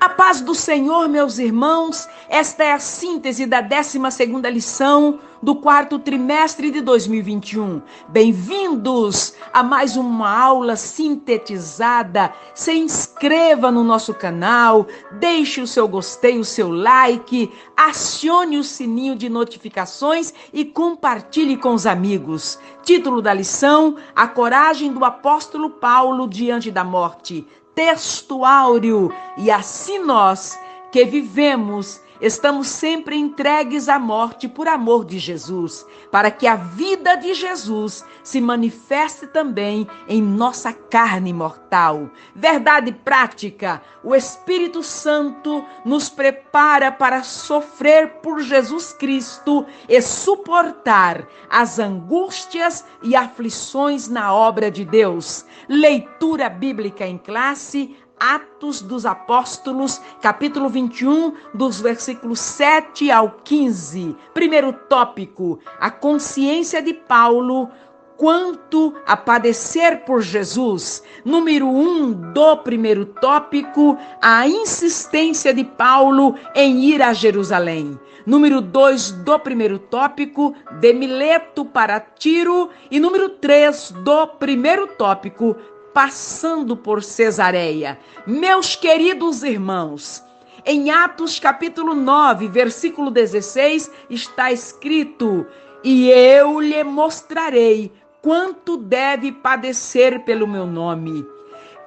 A paz do Senhor, meus irmãos, esta é a síntese da 12ª lição do 4º trimestre de 2021. Bem-vindos a mais uma aula sintetizada. Se inscreva no nosso canal, deixe o seu gostei, o seu like, acione o sininho de notificações e compartilhe com os amigos. Título da lição: A coragem do apóstolo Paulo diante da morte. Texto áureo, e assim nós que vivemos, estamos sempre entregues à morte por amor de Jesus, para que a vida de Jesus se manifeste também em nossa carne mortal. Verdade prática: o Espírito Santo nos prepara para sofrer por Jesus Cristo e suportar as angústias e aflições na obra de Deus. Leitura bíblica em classe, Atos dos Apóstolos, capítulo 21, dos versículos 7 ao 15. Primeiro tópico: a consciência de Paulo quanto a padecer por Jesus. Número 1 do primeiro tópico: a insistência de Paulo em ir a Jerusalém. Número 2 do primeiro tópico: de Mileto para Tiro. E número 3 do primeiro tópico: passando por Cesareia. Meus queridos irmãos, em Atos capítulo 9, versículo 16, está escrito: e eu lhe mostrarei quanto deve padecer pelo meu nome.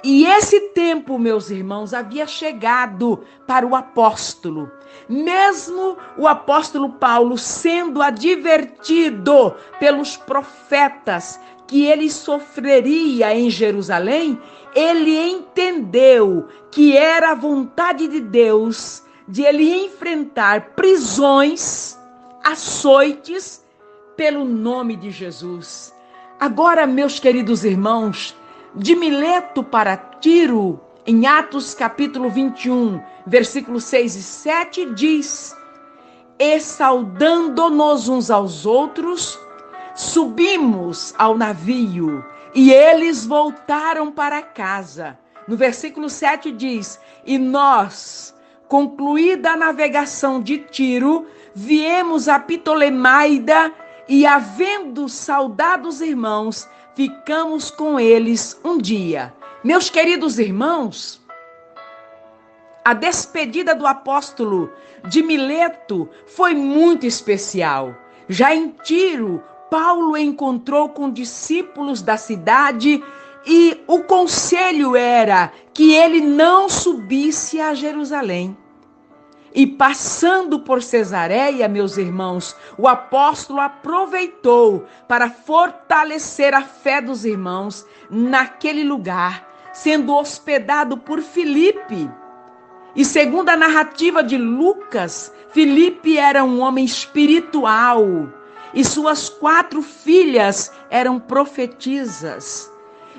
E esse tempo, meus irmãos, havia chegado para o apóstolo. Mesmo o apóstolo Paulo sendo advertido pelos profetas que ele sofreria em Jerusalém, ele entendeu que era a vontade de Deus de ele enfrentar prisões, açoites, pelo nome de Jesus. Agora, meus queridos irmãos, de Mileto para Tiro, em Atos capítulo 21, versículos 6 e 7, diz: e saudando-nos uns aos outros, subimos ao navio, e eles voltaram para casa. No versículo 7 diz: e nós, concluída a navegação de Tiro, viemos a Ptolemaida, e havendo saudado os irmãos, ficamos com eles um dia. Meus queridos irmãos, a despedida do apóstolo de Mileto foi muito especial. Já em Tiro, Paulo encontrou com discípulos da cidade e o conselho era que ele não subisse a Jerusalém. E passando por Cesareia, meus irmãos, o apóstolo aproveitou para fortalecer a fé dos irmãos naquele lugar, sendo hospedado por Filipe. E segundo a narrativa de Lucas, Filipe era um homem espiritual e suas 4 filhas eram profetisas.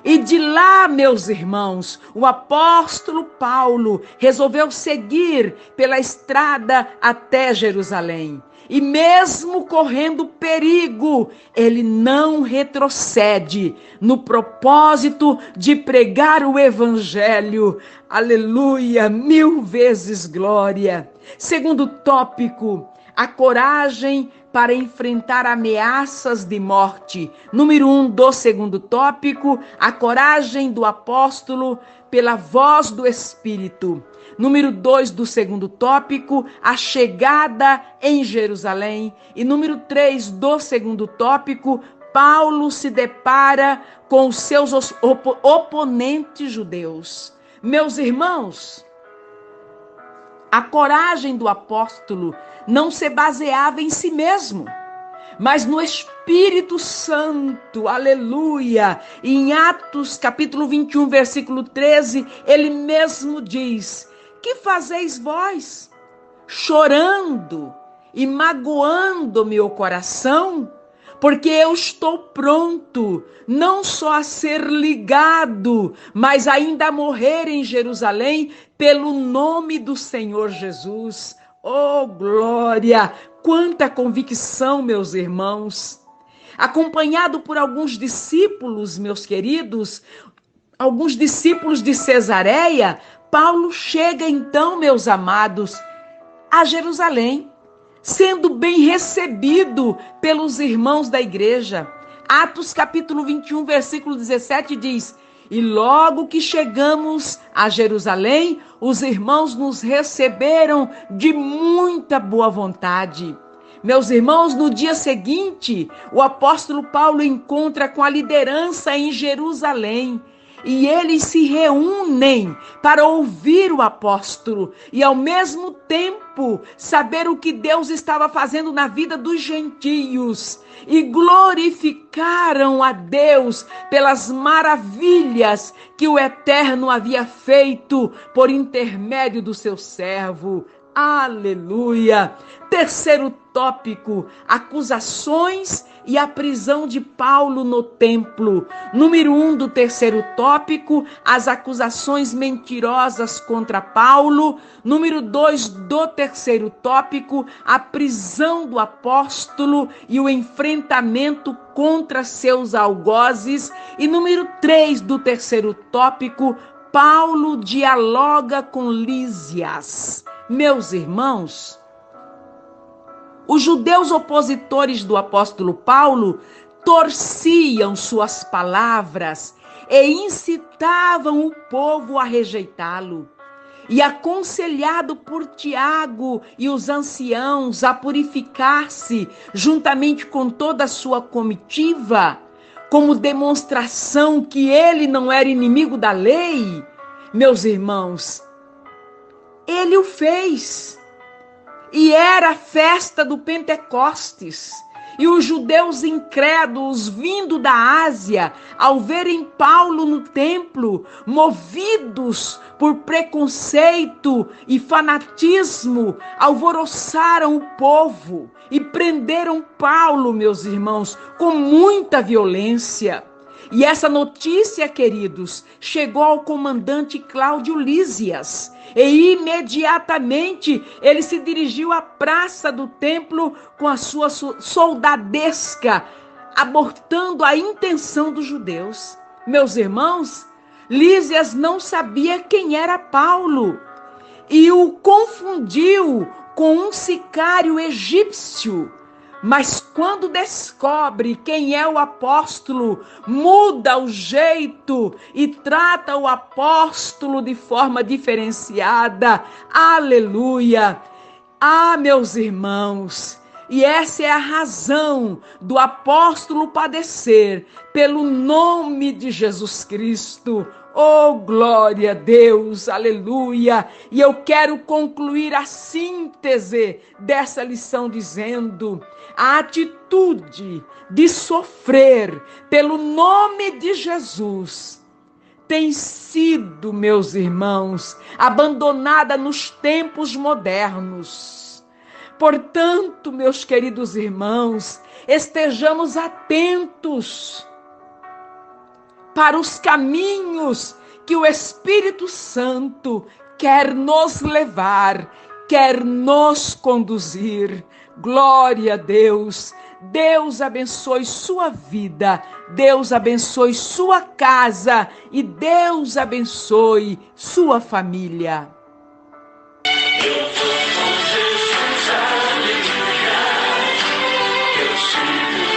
E de lá, meus irmãos, o apóstolo Paulo resolveu seguir pela estrada até Jerusalém. E mesmo correndo perigo, ele não retrocede no propósito de pregar o evangelho. Aleluia, 1000 vezes glória. Segundo tópico: a coragem para enfrentar ameaças de morte. Número 1 do segundo tópico: a coragem do apóstolo pela voz do Espírito. Número 2 do segundo tópico: a chegada em Jerusalém. E número 3 do segundo tópico: Paulo se depara com os seus oponentes judeus. Meus irmãos, a coragem do apóstolo não se baseava em si mesmo, mas no Espírito Santo, aleluia. E em Atos capítulo 21, versículo 13, ele mesmo diz: que fazeis vós, chorando e magoando meu coração? Porque eu estou pronto, não só a ser ligado, mas ainda a morrer em Jerusalém pelo nome do Senhor Jesus. Oh, glória! Quanta convicção, meus irmãos! Acompanhado por alguns discípulos, meus queridos, alguns discípulos de Cesareia, Paulo chega então, meus amados, a Jerusalém, sendo bem recebido pelos irmãos da igreja. Atos capítulo 21, versículo 17 diz: e logo que chegamos a Jerusalém, os irmãos nos receberam de muita boa vontade. Meus irmãos, no dia seguinte, o apóstolo Paulo encontra com a liderança em Jerusalém. E eles se reúnem para ouvir o apóstolo e, ao mesmo tempo, saber o que Deus estava fazendo na vida dos gentios. E glorificaram a Deus pelas maravilhas que o Eterno havia feito por intermédio do seu servo. Aleluia! Terceiro tópico: acusações e a prisão de Paulo no templo. Número 1 do terceiro tópico, as acusações mentirosas contra Paulo. Número 2 do terceiro tópico, a prisão do apóstolo e o enfrentamento contra seus algozes. E número 3 do terceiro tópico, Paulo dialoga com Lísias. Meus irmãos, os judeus opositores do apóstolo Paulo torciam suas palavras e incitavam o povo a rejeitá-lo. E aconselhado por Tiago e os anciãos a purificar-se juntamente com toda a sua comitiva, como demonstração que ele não era inimigo da lei, meus irmãos, ele o fez. E era a festa do Pentecostes. E os judeus incrédulos vindo da Ásia, ao verem Paulo no templo, movidos por preconceito e fanatismo, alvoroçaram o povo e prenderam Paulo, meus irmãos, com muita violência. E essa notícia, queridos, chegou ao comandante Cláudio Lísias. E imediatamente ele se dirigiu à praça do templo com a sua soldadesca, abortando a intenção dos judeus. Meus irmãos, Lísias não sabia quem era Paulo e o confundiu com um sicário egípcio. Mas quando descobre quem é o apóstolo, muda o jeito e trata o apóstolo de forma diferenciada. Aleluia! Ah, meus irmãos, e essa é a razão do apóstolo padecer pelo nome de Jesus Cristo. Oh, glória a Deus, aleluia! E eu quero concluir a síntese dessa lição dizendo: a atitude de sofrer pelo nome de Jesus tem sido, meus irmãos, abandonada nos tempos modernos. Portanto, meus queridos irmãos, estejamos atentos para os caminhos que o Espírito Santo quer nos levar, quer nos conduzir. Glória a Deus. Deus abençoe sua vida, Deus abençoe sua casa e Deus abençoe sua família. Eu sou com Jesus, aleluia. Eu sigo